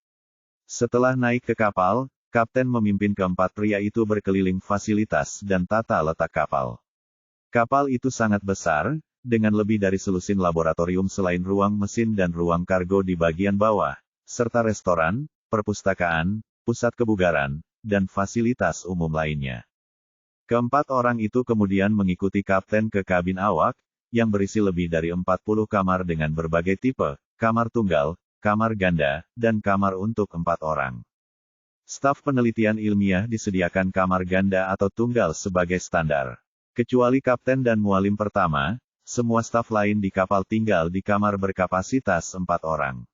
Speaker 1: Setelah naik ke kapal, kapten memimpin keempat pria itu berkeliling fasilitas dan tata letak kapal. Kapal itu sangat besar, dengan lebih dari selusin laboratorium selain ruang mesin dan ruang kargo di bagian bawah, serta restoran, perpustakaan, pusat kebugaran, dan fasilitas umum lainnya. Keempat orang itu kemudian mengikuti kapten ke kabin awak, yang berisi lebih dari 40 kamar dengan berbagai tipe, kamar tunggal, kamar ganda, dan kamar untuk 4 orang. Staf penelitian ilmiah disediakan kamar ganda atau tunggal sebagai standar. Kecuali kapten dan mualim pertama, semua staf lain di kapal tinggal di kamar berkapasitas 4 orang.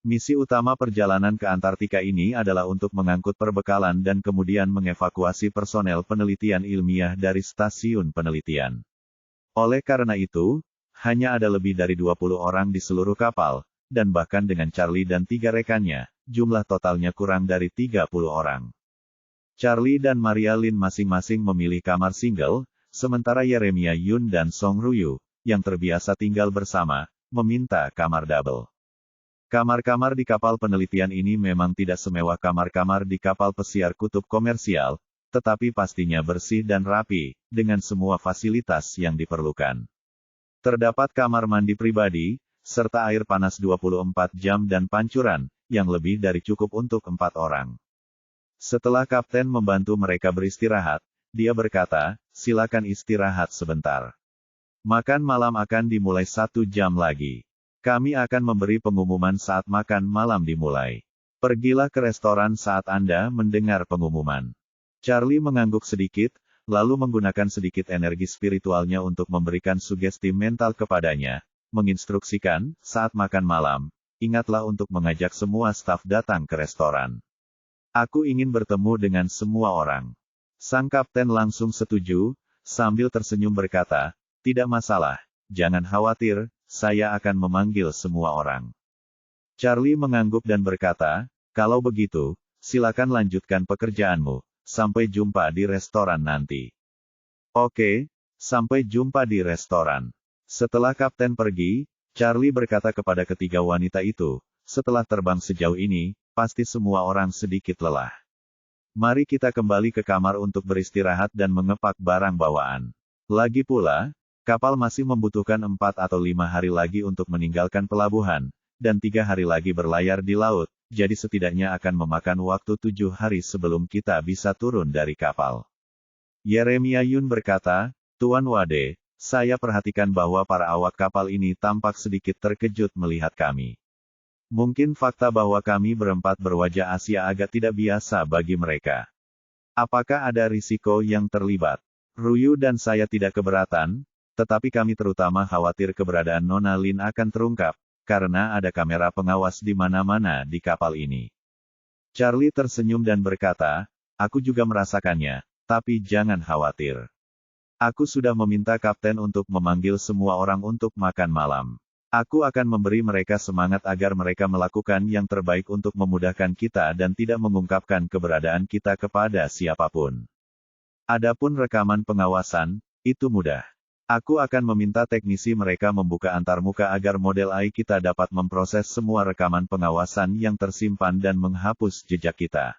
Speaker 1: Misi utama perjalanan ke Antartika ini adalah untuk mengangkut perbekalan dan kemudian mengevakuasi personel penelitian ilmiah dari stasiun penelitian. Oleh karena itu, hanya ada lebih dari 20 orang di seluruh kapal, dan bahkan dengan Charlie dan 3 rekannya, jumlah totalnya kurang dari 30 orang. Charlie dan Maria Lynn masing-masing memilih kamar single, sementara Yeremia Yun dan Song Ryu, yang terbiasa tinggal bersama, meminta kamar double. Kamar-kamar di kapal penelitian ini memang tidak semewah kamar-kamar di kapal pesiar kutub komersial, tetapi pastinya bersih dan rapi, dengan semua fasilitas yang diperlukan. Terdapat kamar mandi pribadi, serta air panas 24 jam dan pancuran, yang lebih dari cukup untuk 4 orang. Setelah kapten membantu mereka beristirahat, dia berkata, "Silakan istirahat sebentar. Makan malam akan dimulai 1 jam lagi. Kami akan memberi pengumuman saat makan malam dimulai. Pergilah ke restoran saat Anda mendengar pengumuman." Charlie mengangguk sedikit, lalu menggunakan sedikit energi spiritualnya untuk memberikan sugesti mental kepadanya, menginstruksikan, saat makan malam, ingatlah untuk mengajak semua staf datang ke restoran. Aku ingin bertemu dengan semua orang. Sang kapten langsung setuju, sambil tersenyum berkata, "Tidak masalah, jangan khawatir, saya akan memanggil semua orang." Charlie mengangguk dan berkata, "Kalau begitu, silakan lanjutkan pekerjaanmu. Sampai jumpa di restoran nanti." "Oke, sampai jumpa di restoran." Setelah kapten pergi, Charlie berkata kepada ketiga wanita itu, "Setelah terbang sejauh ini, pasti semua orang sedikit lelah. Mari kita kembali ke kamar untuk beristirahat dan mengepak barang bawaan. Lagi pula, kapal masih membutuhkan 4 atau 5 hari lagi untuk meninggalkan pelabuhan, dan 3 hari lagi berlayar di laut, jadi setidaknya akan memakan waktu 7 hari sebelum kita bisa turun dari kapal." Yeremia Yun berkata, "Tuan Wade, saya perhatikan bahwa para awak kapal ini tampak sedikit terkejut melihat kami. Mungkin fakta bahwa kami berempat berwajah Asia agak tidak biasa bagi mereka. Apakah ada risiko yang terlibat? Ryu dan saya tidak keberatan, tetapi kami terutama khawatir keberadaan Nona Lin akan terungkap, karena ada kamera pengawas di mana-mana di kapal ini." Charlie tersenyum dan berkata, "Aku juga merasakannya, tapi jangan khawatir. Aku sudah meminta kapten untuk memanggil semua orang untuk makan malam. Aku akan memberi mereka semangat agar mereka melakukan yang terbaik untuk memudahkan kita dan tidak mengungkapkan keberadaan kita kepada siapapun. Adapun rekaman pengawasan, itu mudah. Aku akan meminta teknisi mereka membuka antarmuka agar model AI kita dapat memproses semua rekaman pengawasan yang tersimpan dan menghapus jejak kita.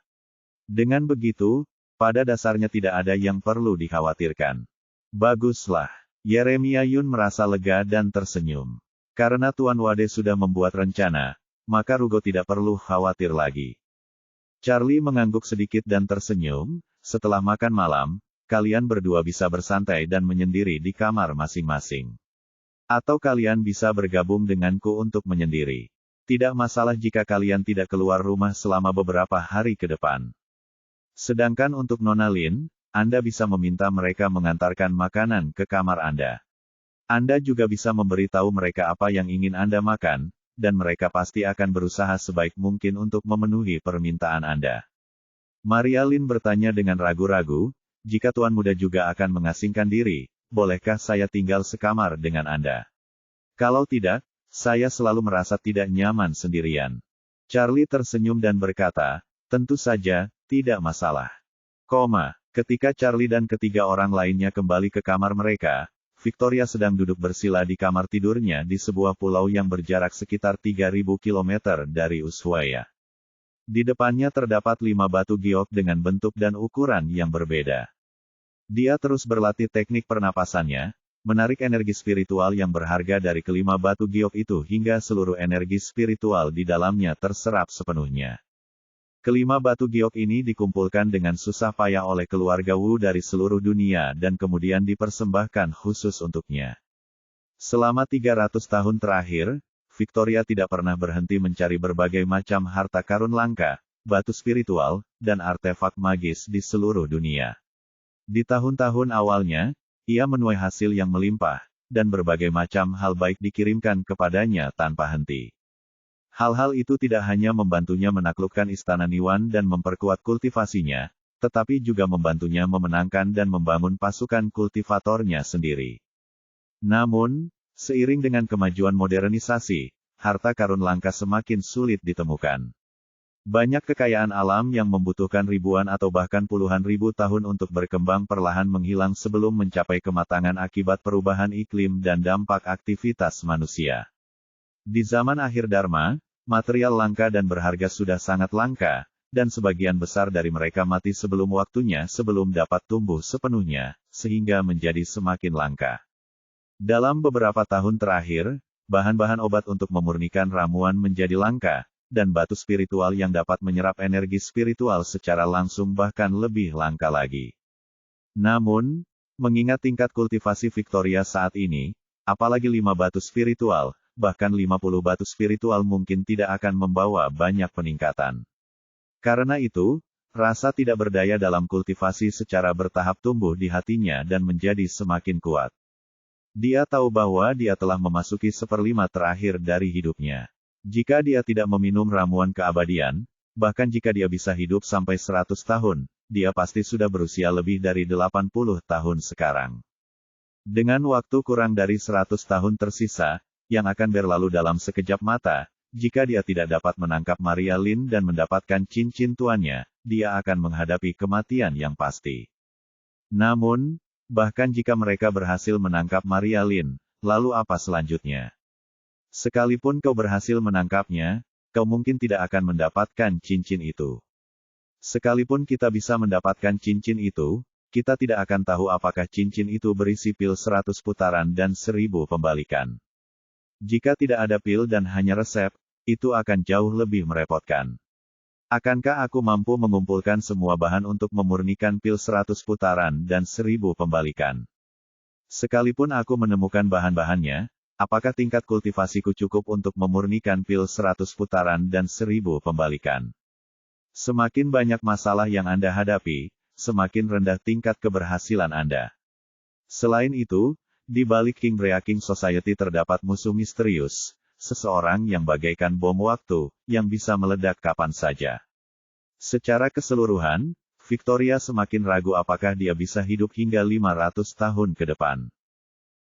Speaker 1: Dengan begitu, pada dasarnya tidak ada yang perlu dikhawatirkan." "Baguslah." Yeremia Yun merasa lega dan tersenyum. Karena Tuan Wade sudah membuat rencana, maka Rugo tidak perlu khawatir lagi. Charlie mengangguk sedikit dan tersenyum. "Setelah makan malam, kalian berdua bisa bersantai dan menyendiri di kamar masing-masing. Atau kalian bisa bergabung denganku untuk menyendiri. Tidak masalah jika kalian tidak keluar rumah selama beberapa hari ke depan. Sedangkan untuk Nona Lin, Anda bisa meminta mereka mengantarkan makanan ke kamar Anda. Anda juga bisa memberitahu mereka apa yang ingin Anda makan, dan mereka pasti akan berusaha sebaik mungkin untuk memenuhi permintaan Anda." Maria Lin bertanya dengan ragu-ragu, "Jika Tuan Muda juga akan mengasingkan diri, bolehkah saya tinggal sekamar dengan Anda?" "Kalau tidak, saya selalu merasa tidak nyaman sendirian." Charlie tersenyum dan berkata, "Tentu saja, tidak masalah." Ketika Charlie dan ketiga orang lainnya kembali ke kamar mereka, Victoria sedang duduk bersila di kamar tidurnya di sebuah pulau yang berjarak sekitar 3.000 km dari Ushuaia. Di depannya terdapat 5 batu giok dengan bentuk dan ukuran yang berbeda. Dia terus berlatih teknik pernapasannya, menarik energi spiritual yang berharga dari kelima batu giok itu hingga seluruh energi spiritual di dalamnya terserap sepenuhnya. Kelima batu giok ini dikumpulkan dengan susah payah oleh keluarga Wu dari seluruh dunia dan kemudian dipersembahkan khusus untuknya. Selama 300 tahun terakhir, Victoria tidak pernah berhenti mencari berbagai macam harta karun langka, batu spiritual, dan artefak magis di seluruh dunia. Di tahun-tahun awalnya, ia menuai hasil yang melimpah, dan berbagai macam hal baik dikirimkan kepadanya tanpa henti. Hal-hal itu tidak hanya membantunya menaklukkan istana Niwan dan memperkuat kultivasinya, tetapi juga membantunya memenangkan dan membangun pasukan kultivatornya sendiri. Namun, seiring dengan kemajuan modernisasi, harta karun langka semakin sulit ditemukan. Banyak kekayaan alam yang membutuhkan ribuan atau bahkan puluhan ribu tahun untuk berkembang perlahan menghilang sebelum mencapai kematangan akibat perubahan iklim dan dampak aktivitas manusia. Di zaman akhir Dharma, material langka dan berharga sudah sangat langka, dan sebagian besar dari mereka mati sebelum waktunya sebelum dapat tumbuh sepenuhnya, sehingga menjadi semakin langka. Dalam beberapa tahun terakhir, bahan-bahan obat untuk memurnikan ramuan menjadi langka, dan batu spiritual yang dapat menyerap energi spiritual secara langsung bahkan lebih langka lagi. Namun, mengingat tingkat kultivasi Victoria saat ini, apalagi 5 batu spiritual, bahkan 50 batu spiritual mungkin tidak akan membawa banyak peningkatan. Karena itu, rasa tidak berdaya dalam kultivasi secara bertahap tumbuh di hatinya dan menjadi semakin kuat. Dia tahu bahwa dia telah memasuki 1/5 terakhir dari hidupnya. Jika dia tidak meminum ramuan keabadian, bahkan jika dia bisa hidup sampai 100 tahun, dia pasti sudah berusia lebih dari 80 tahun sekarang. Dengan waktu kurang dari 100 tahun tersisa, yang akan berlalu dalam sekejap mata, jika dia tidak dapat menangkap Maria Lin dan mendapatkan cincin tuannya, dia akan menghadapi kematian yang pasti. Namun, bahkan jika mereka berhasil menangkap Maria Lin, lalu apa selanjutnya? Sekalipun kau berhasil menangkapnya, kau mungkin tidak akan mendapatkan cincin itu. Sekalipun kita bisa mendapatkan cincin itu, kita tidak akan tahu apakah cincin itu berisi pil 100 putaran dan 1000 pembalikan. Jika tidak ada pil dan hanya resep, itu akan jauh lebih merepotkan. Akankah aku mampu mengumpulkan semua bahan untuk memurnikan pil 100 putaran dan 1000 pembalikan? Sekalipun aku menemukan bahan-bahannya, apakah tingkat kultivasiku cukup untuk memurnikan pil 100 putaran dan 1000 pembalikan? Semakin banyak masalah yang Anda hadapi, semakin rendah tingkat keberhasilan Anda. Selain itu, di balik King Breaking Society terdapat musuh misterius, seseorang yang bagaikan bom waktu, yang bisa meledak kapan saja. Secara keseluruhan, Victoria semakin ragu apakah dia bisa hidup hingga 500 tahun ke depan.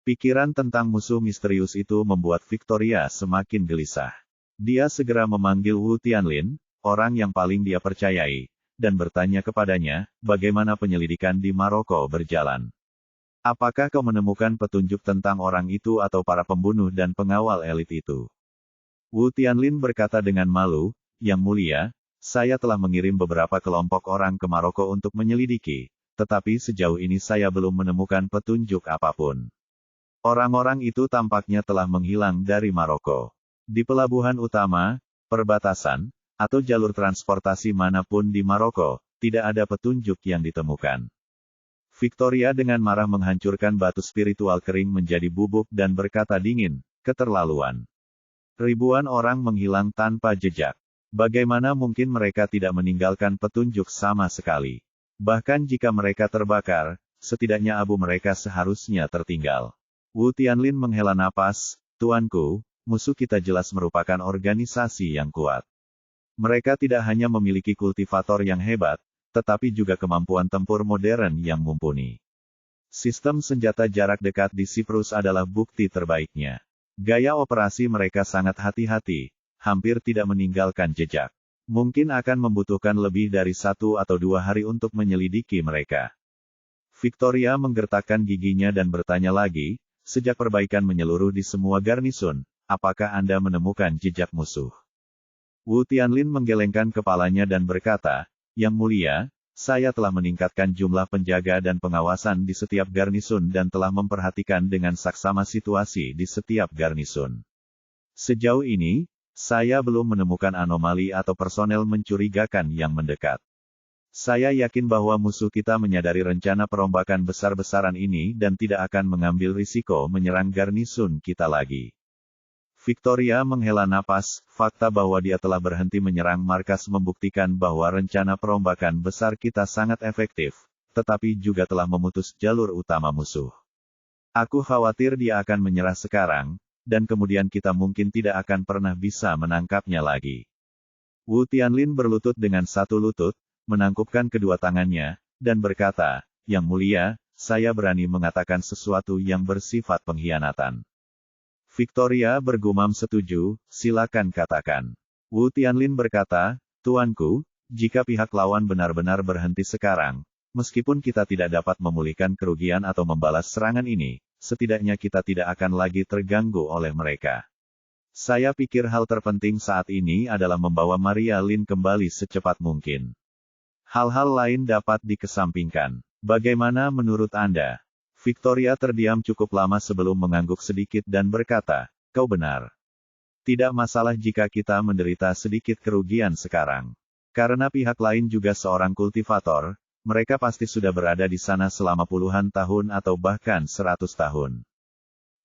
Speaker 1: Pikiran tentang musuh misterius itu membuat Victoria semakin gelisah. Dia segera memanggil Wu Tianlin, orang yang paling dia percayai, dan bertanya kepadanya, bagaimana penyelidikan di Maroko berjalan. Apakah kau menemukan petunjuk tentang orang itu atau para pembunuh dan pengawal elit itu? Wu Tianlin berkata dengan malu, Yang Mulia, saya telah mengirim beberapa kelompok orang ke Maroko untuk menyelidiki, tetapi sejauh ini saya belum menemukan petunjuk apapun. Orang-orang itu tampaknya telah menghilang dari Maroko. Di pelabuhan utama, perbatasan, atau jalur transportasi manapun di Maroko, tidak ada petunjuk yang ditemukan. Victoria dengan marah menghancurkan batu spiritual kering menjadi bubuk dan berkata dingin, keterlaluan. Ribuan orang menghilang tanpa jejak. Bagaimana mungkin mereka tidak meninggalkan petunjuk sama sekali? Bahkan jika mereka terbakar, setidaknya abu mereka seharusnya tertinggal. Wu Tianlin menghela napas, Tuanku, musuh kita jelas merupakan organisasi yang kuat. Mereka tidak hanya memiliki kultivator yang hebat, tetapi juga kemampuan tempur modern yang mumpuni. Sistem senjata jarak dekat di Siprus adalah bukti terbaiknya. Gaya operasi mereka sangat hati-hati, hampir tidak meninggalkan jejak. Mungkin akan membutuhkan lebih dari 1 atau 2 hari untuk menyelidiki mereka. Victoria menggertakkan giginya dan bertanya lagi, sejak perbaikan menyeluruh di semua garnisun, apakah Anda menemukan jejak musuh? Wu Tianlin menggelengkan kepalanya dan berkata, Yang Mulia, Saya telah meningkatkan jumlah penjaga dan pengawasan di setiap garnisun dan telah memperhatikan dengan saksama situasi di setiap garnisun. Sejauh ini, saya belum menemukan anomali atau personel mencurigakan yang mendekat. Saya yakin bahwa musuh kita menyadari rencana perombakan besar-besaran ini dan tidak akan mengambil risiko menyerang garnisun kita lagi. Victoria menghela napas, fakta bahwa dia telah berhenti menyerang markas membuktikan bahwa rencana perombakan besar kita sangat efektif, tetapi juga telah memutus jalur utama musuh. Aku khawatir dia akan menyerah sekarang, dan kemudian kita mungkin tidak akan pernah bisa menangkapnya lagi. Wu Tianlin berlutut dengan satu lutut, menangkupkan kedua tangannya, dan berkata, "Yang mulia, saya berani mengatakan sesuatu yang bersifat pengkhianatan." Victoria bergumam setuju, silakan katakan. Wu Tianlin berkata, "Tuanku, jika pihak lawan benar-benar berhenti sekarang, meskipun kita tidak dapat memulihkan kerugian atau membalas serangan ini, setidaknya kita tidak akan lagi terganggu oleh mereka. Saya pikir hal terpenting saat ini adalah membawa Maria Lin kembali secepat mungkin. Hal-hal lain dapat dikesampingkan. Bagaimana menurut Anda?" Victoria terdiam cukup lama sebelum mengangguk sedikit dan berkata, "Kau benar. Tidak masalah jika kita menderita sedikit kerugian sekarang. Karena pihak lain juga seorang kultivator, mereka pasti sudah berada di sana selama puluhan tahun atau bahkan 100 tahun.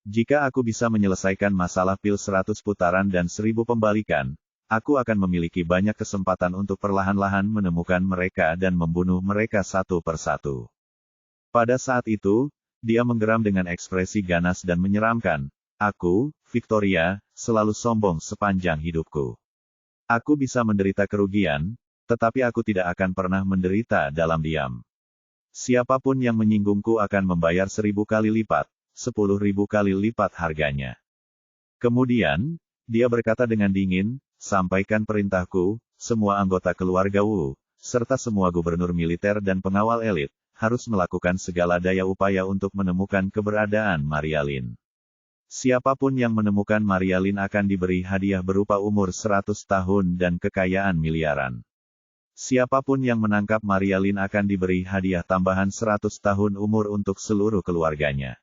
Speaker 1: Jika aku bisa menyelesaikan masalah pil 100 putaran dan 1000 pembalikan, aku akan memiliki banyak kesempatan untuk perlahan-lahan menemukan mereka dan membunuh mereka satu persatu." Pada saat itu, dia menggeram dengan ekspresi ganas dan menyeramkan. "Aku, Victoria, selalu sombong sepanjang hidupku. Aku bisa menderita kerugian, tetapi aku tidak akan pernah menderita dalam diam. Siapapun yang menyinggungku akan membayar 1000 kali lipat, 10.000 kali lipat harganya." Kemudian, dia berkata dengan dingin, "Sampaikan perintahku, semua anggota keluarga Wu, serta semua gubernur militer dan pengawal elit, harus melakukan segala daya upaya untuk menemukan keberadaan Maria Lin. Siapapun yang menemukan Maria Lin akan diberi hadiah berupa umur 100 tahun dan kekayaan miliaran. Siapapun yang menangkap Maria Lin akan diberi hadiah tambahan 100 tahun umur untuk seluruh keluarganya."